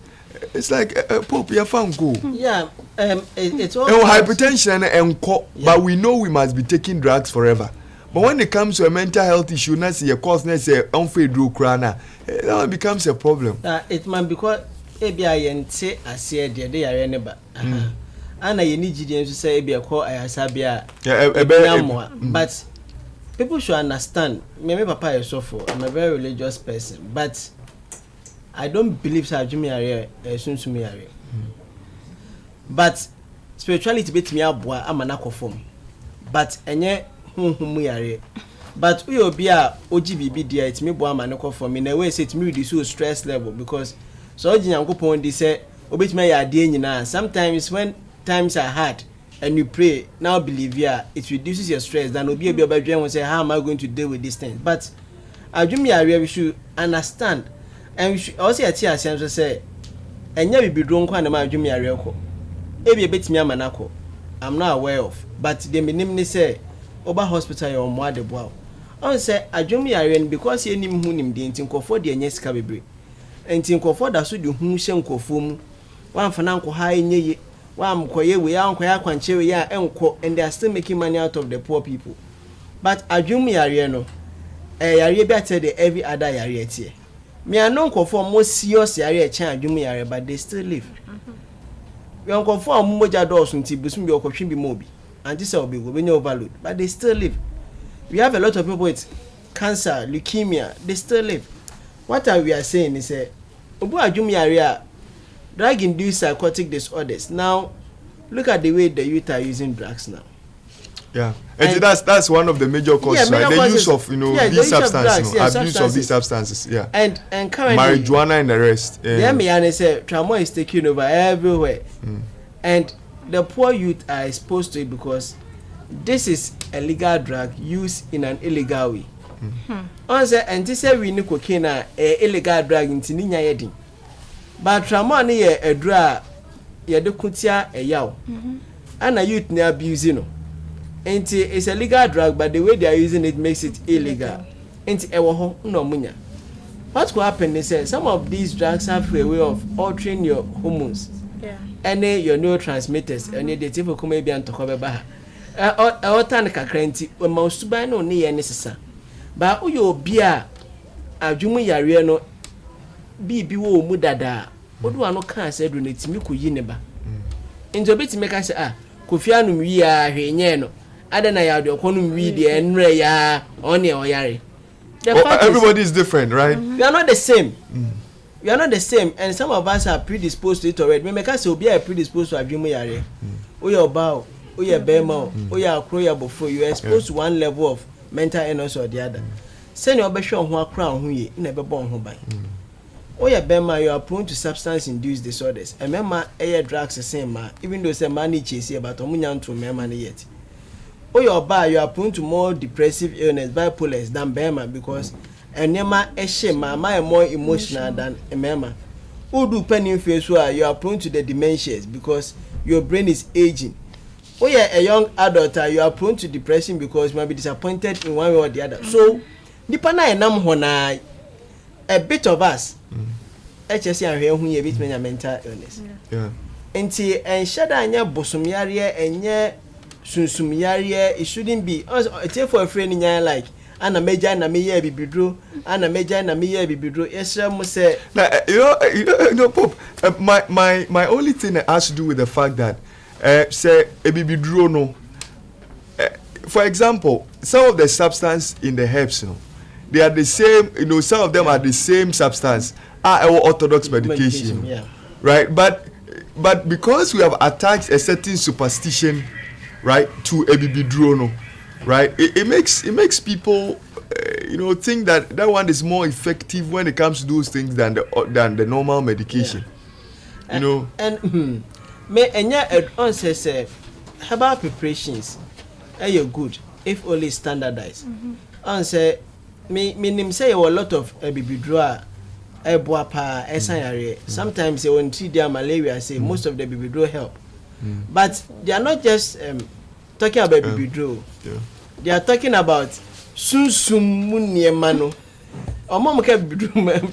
it's like Pope, you found go. Yeah, it's all hypertension and but we know we must be taking drugs forever. But when it comes to a mental health issue, not say a cause, not say unfair drew crana, that becomes a problem. It might because ABI say I say they are any but and I need to say be a call I sabia but people should understand. Maybe Papa is so for I'm a very religious person, but I don't believe so Jimmy area soon to me area. But spirituality bit me up I'm an aquaform. But but we will be a OGBB dear, it's me boy man for me in a way say to me reduce stress level because so Jin go point this say obit me ya sometimes when times are hard and you pray now believe it reduces your stress then will be able to say how am I going to deal with this thing. But I dream we should understand and we should also say and yeah we be drunk when my dream maybe a bit me manako I'm not aware of but they may say Oba hospital or more the bow. On say I dream because ye nim hunim the intinko for the nyeska bebre. And tinko for that so do who shenko fum. One fananko high nye, one koye we are kwanche ya enko and they are still making money out of the poor people. But I dream no. Yare better than every other yare tie. Me are non for more serious yare chan dream but they still live. We uncle for moja doors until busum your coaching be mobi. And this will be when you overload, but they still live. We have a lot of people with cancer, leukemia, they still live. What we are saying is drug-induced psychotic disorders. Now, look at the way the youth are using drugs now. Yeah, and that's one of the major causes, right? The use of these substances, abuse of these substances. Yeah, and currently marijuana and the rest. Yeah, me say trauma is taking over everywhere, and the poor youth are exposed to it because this is a legal drug used in an illegal way. And this we need cocaine illegal drug in Tininya Yedin. But trauma ni a drug kutia a yaw. And a youth ne abusing no. And it's a legal drug, but the way they are using it makes it illegal. And ewo no munya. What will happen is some of these drugs have a way of altering your hormones. Yeah. Any your neurotransmitters any the tipo come be and to cover ba all tan kakrenti o ma suban no ne ye nesesa ba o yo bia adwumu yare no bi wo mu dada o do ano kan se do netimi ko yi ne ba njo betimi ka se kofi anu wi a hwenye no ada na ya de okonu wi de enre ya on e oyare. Everybody is different, right? We are not the same. We are not the same, and some of us are predisposed to it already. Me make us be predisposed to adwumu yare. Oya oba, oya bema, oya akroya before you are exposed to one level of mental illness or the other. Send your best on who crown who ye never born who by. Oya bema, you are prone to substance-induced disorders. And remember, air drugs the same man, even though some money chase here, but omunyan to remember yet. Oya oba, you are prone to more depressive illness, bipolar than bema because. And Nema Eshema, my more emotional than a mema. Who do penny face where you are prone to the dementias because your brain is aging. Or you're a young adult, you are prone to depression because you might be disappointed in one way or the other. So, Nipana and Namhona, a bit of us, HSC and here who you bit mental illness. Yeah. And Shada and your bosomiaria and your sunsumiaria, it shouldn't be. It's for a friend in your like. And a major and a mere bibidro, and a major and a mere bibidro. Yes, sir, must say. You know, Pope. My only thing has to do with the fact that, say, a bibidro no. For example, some of the substance in the herbs, they are the same. Some of them are the same substance. Our orthodox medication, yeah. Right? But because we have attached a certain superstition, right, to a bibidro no. Right, it makes people, think that one is more effective when it comes to those things than the normal medication. Yeah. And me enya on say herbal preparations are good if only standardized. On say me nim say a lot of bibidroa Ebuapa, Esayare. Sometimes they want to treat malaria, say most of the baby draw help. But they are not just talking about baby draw. They are talking about Sunsum Mano. Or mom can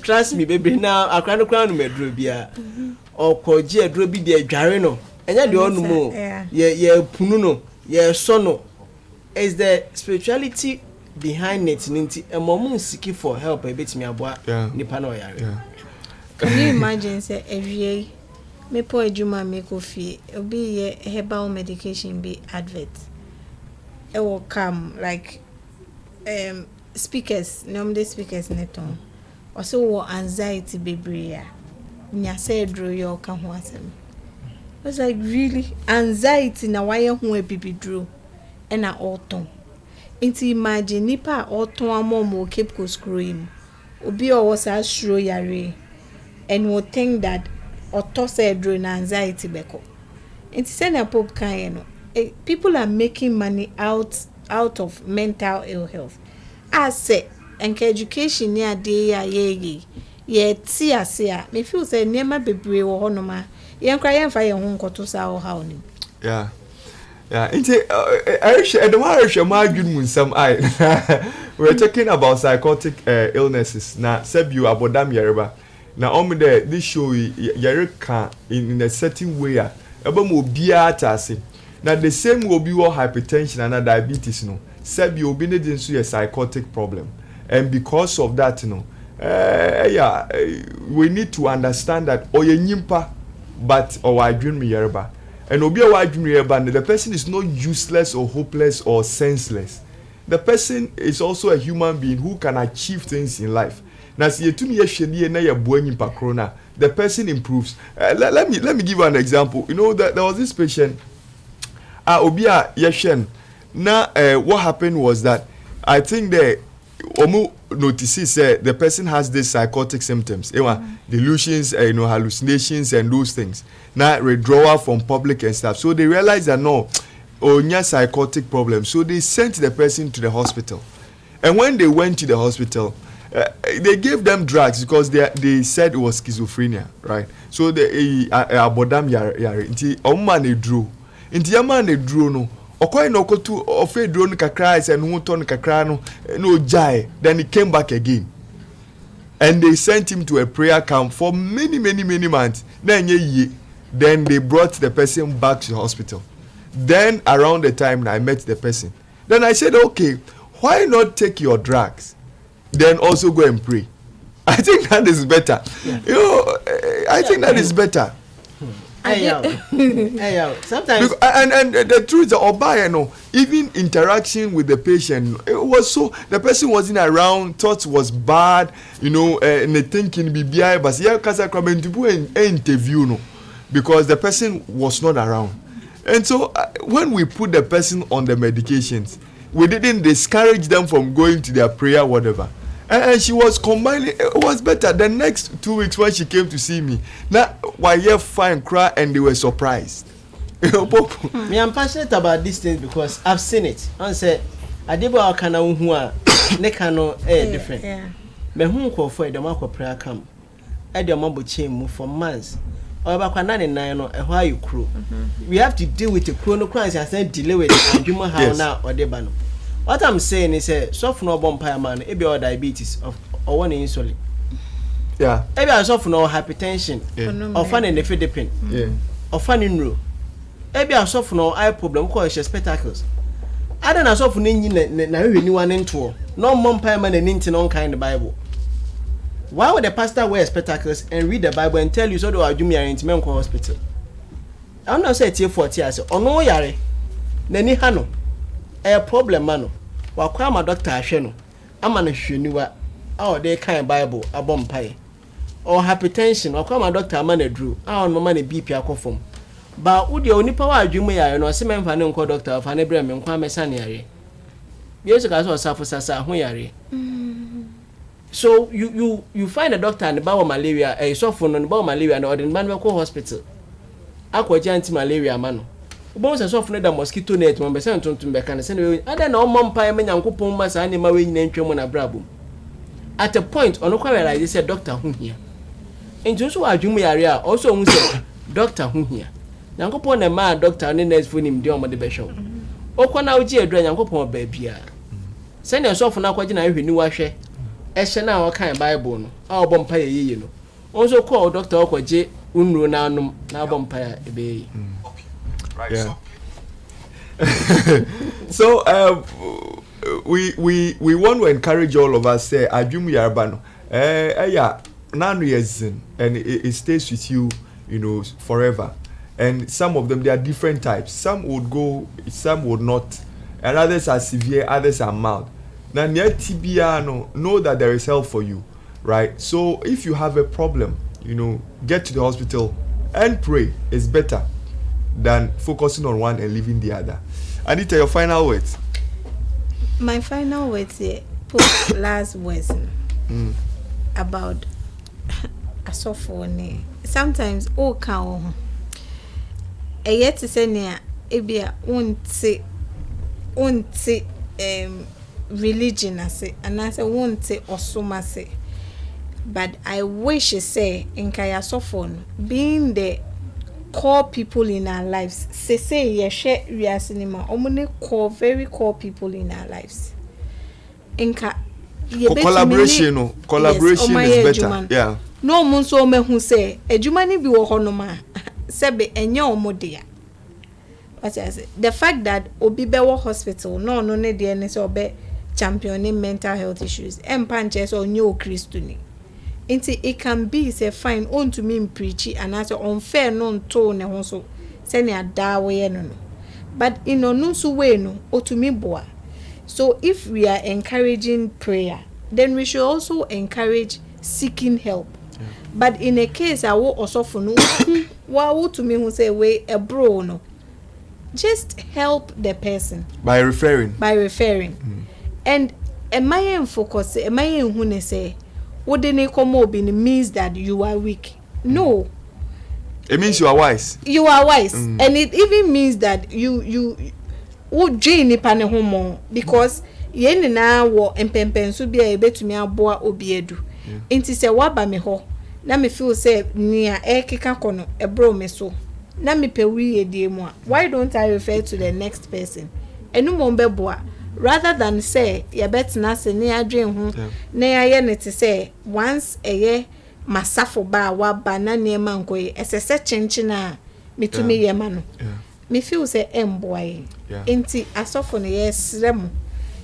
trust me, baby. Now I can't crown medrobia or Koji drobi de Jareno. And yet you all know, yeah, Pununo, yeah, Sono. Is the spirituality behind it? A mom seeking for help a bit me about Nipano. Can you imagine, say, every me poor Juma make coffee, it'll be a herbal medication be advert. It will come like speakers, normally speakers neton. Also, what anxiety be bria. Nya say draw your come once. I was like, really? Anxiety na why you who baby drew and a autumn. Into imagine nipa autumn a mom keep go screwing. Obi or was a shro yare and will think that or toss a draw anxiety beko. Into send a pop kind. People are making money out of mental ill health. I say, and education near day ye tia me feel say near my baby or honoma. Young crying for your home kotosa or how. Yeah. I don't want some eye. We're talking about psychotic illnesses. Now, Seb you about them Yerba. Now, only this show Yerika in a certain way. About more beer now the same will be all hypertension and diabetes, no. Seb you be needing to a psychotic problem, and because of that, we need to understand that nyimpa, but I dream me yerba, and obi a dream yerba, the person is not useless or hopeless or senseless. The person is also a human being who can achieve things in life. Now, see you the person improves. Let me give you an example. You know that there was this patient. Obia Yeshen. Now, what happened was that I think the Omu notices the person has these psychotic symptoms, delusions, hallucinations, and those things. Now, withdrawal from public and stuff. So they realized that no, psychotic problem. So they sent the person to the hospital. And when they went to the hospital, they gave them drugs because they said it was schizophrenia, right? So they abodam yare. Inti omman drew. Inti yaman drew no. Okoy no kotu ofe drone kakra and who ton kakra no jai. Then he came back again. And they sent him to a prayer camp for many months. Then they brought the person back to the hospital. Then around the time I met the person. Then I said, okay, why not take your drugs? Then also go and pray. I think that is better. Yeah. I think that is better. Sometimes and the truth is that even interaction with the patient, it was so the person wasn't around, thought was bad, and they thinking be but yeah, casa interview because the person was not around. And so when we put the person on the medications, we didn't discourage them from going to their prayer, whatever. And she was combining. It was better. The next 2 weeks when she came to see me, now why you fine cry and they were surprised. Me, I'm passionate about these things because I've seen it. I said, I did what I can different. Me who call for the mark of prayer camp. I do mumbo chain for months. Or about 99 or why you crew. We have to deal with the chrono crimes and then delay with it. You how now or the ban. What I'm saying is soft no vampire man, it be all diabetes or one insulin. Yeah. Maybe I suffer no hypertension or fun in the Philippines. Yeah. Or fun in row. Maybe I suffer no eye problem called spectacles. I don't know suffer anyone into no vampire man and into no kind of Bible. Why would the pastor wear spectacles and read the Bible and tell you so do I do me into mental hospital? I'm not saying 40 years or no yare. Neni hano. A problem mano. Wakwa ma doctor ahwe ama na hweniwa a they kind Bible abom pai. Or hypertension wakwa ma doctor ama na dru a on mama na BP akofom. Ba wo de onipa wa adwuma ya no se memfa ne nko doctor fa ne bre me nkwa mesa ne yare. Yesu ka so safo sasa ho yare. So you find a doctor and about malaria so for no about malaria and ordin man go hospital. Akwa anti malaria mano. Bon se so for the mosquito net mo be se ntontum be kan se na ada na o mom pa me nyankopon ma sa ne ma we nyina ntwem na brabum at a point ono kwa realize say doctor hu hia nti so adwum yare a also hu say doctor hu hia nyankopon na ma doctor ne nurse fu nim de omode be hwe okwa na oji edura nyankopon ba bia se na so na kwaje na hwe ni wa hwe ehye na wakan bible no a obom pa yeye no onso call doctor okwaje unru na anum na obom pa ebe yeah. So we want to encourage all of us say adwum yarba no yeah nanu yesin and it stays with you, you know, forever. And some of them, they are different types. Some would go, some would not, and others are severe, others are mild. Now near TBR, know that there is help for you, right? So if you have a problem, you know, get to the hospital and pray. It's better than focusing on one and leaving the other. Anita, your final words. My final words here, put last words about asofone. Sometimes can yet to say near ebia won't religion ase and I say won't say osoma say, but I wish say in kaya sofon being the core people in our lives. Say ye share real cinema omune core very core people in our lives. Inka collaboration is better. Yeah. No mun so me hu say adwuma ni bi wo hono ma sebe enye omodea. What I say, the fact that obi be wo hospital no ne de ne so be championing mental health issues empanche so onye Christoni. Inti it can be say fine on to me preachy and as unfair no to ne ho so say ne ada we no. But in no so way no o to me boa. So if we are encouraging prayer, then we should also encourage seeking help. Yeah. But in a case I will also for no wa to me who say we a bro no, just help the person by referring. And am I focus, am I who ne say wouldn't come up in means that you are weak. No, it means you are wise. You are wise. And it even means that you would join the panel home because yen na wo empempen so bia ebetumi aboa obiedu. Enti se waba me ho na me feel say nia ekeka kono ebro me so na me pewi edie mu a, why don't I refer to the next person enu mo mbeboa rather than say ye betna se ne adwen ho na ye ne te say once eye masafo ba waba na ne mankoye esese chenchina metumi ye ma no me feel say emboaye enti asofo ne yesrem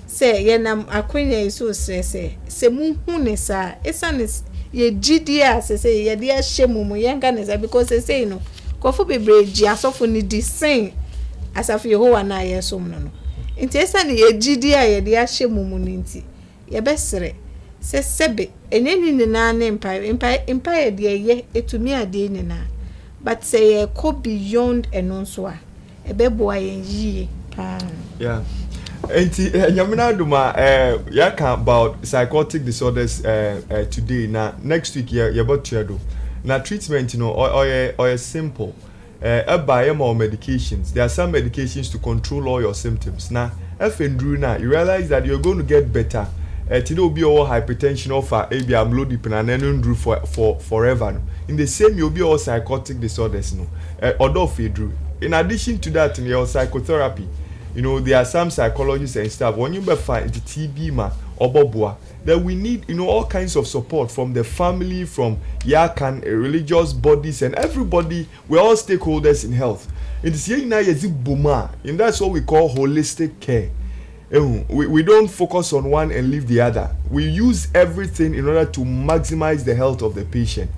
say yenam akwenya iso se mu hu ne sa esane ye gidia say ye dia hyemu mu yenga ne sa because say no kofo bebre gi asofo ne di sen asafu Yehowa na yesom no enti esane ye gidia ye dia hyemu mu nti ye besere se sebe eneni ne na ne mpa ye de ye etumi ade ni na but say ye go beyond enonso a ebeboa ye yie yeah. And Nyamina Duma, yaka about psychotic disorders today. Now next week you're about to do. Now treatment, you know, or simple. Buy more medications. There are some medications to control all your symptoms. Now, if you you realize that you're going to get better. Today be all hypertension offer maybe I'm low deep and then do for forever. In the same you'll be all psychotic disorders. No, although you in addition to that, in your psychotherapy. You know, there are some psychologists and stuff. When you find the TB ma or bobua, that we need, you know, all kinds of support from the family, from yakan, religious bodies, and everybody. We're all stakeholders in health. It is here now buma, and that's what we call holistic care. We don't focus on one and leave the other. We use everything in order to maximize the health of the patient.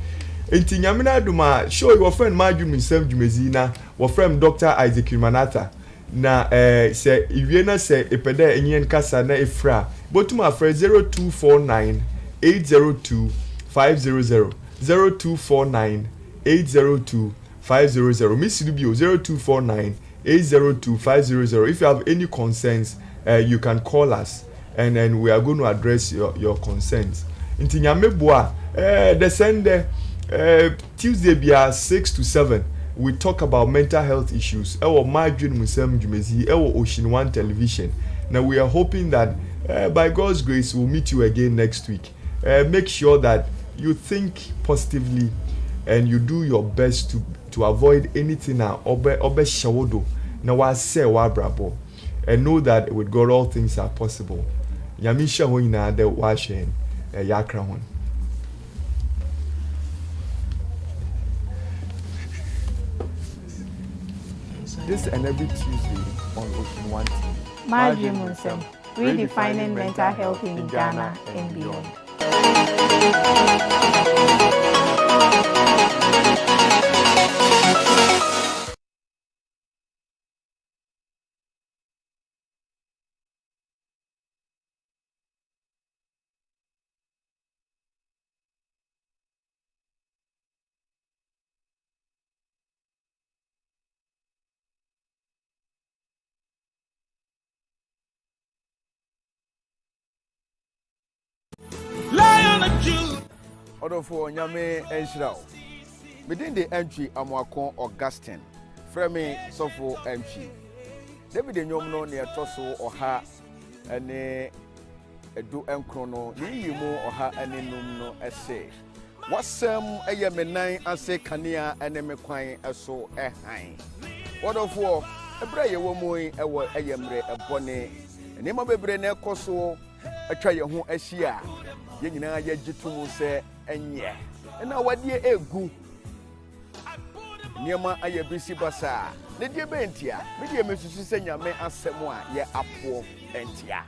Enti nyamina duma show your friend Maju Nsem Jumezina, your friend Dr. Isaac Newman-Arthur. Na say iwiena say epeda enyen kasa na efra botuma fra 0249 802 500 0249 802 500 Miss Rubio 0249 802 500. If you have any concerns, you can call us and then we are going to address your concerns. Inti nyameboa the Sunday Tuesday bia 6 to 7 we talk about mental health issues. Our Marjorie Musem Jumezi, our Ocean One Television. Now we are hoping that by God's grace we'll meet you again next week. make sure that you think positively and you do your best to avoid anything that obe shawodo na wa say wa brabo, and know that with God all things are possible. Yamisha ho nyina de wa hwen yakra hon. This and every Tuesday on Ocean One TV. Nsem, redefining mental health in Ghana and beyond. Order for Nyame Enshirao. Within the entry, Amwakon Augustine, Frame Sofo entry. David the Nyomno near Tosso or Ha and a do Encrono, Nimu or Ha and Numno essay. What some a yemenine and say Kania and a mequine a so a high. Order for a brayer womoy a what a yamre a bonnet, and Emma Bebrene Coso, a try your home as ye are. Yena ye jitu se enye na wadie egu niema aye bisi basa ne die bentia me die mesusu se nyame asem a ye apo entia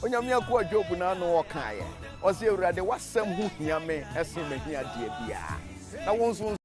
onyame akwa jobu na no wokaye o se ewurade wasem hu hiame ese mahia die bia na wonso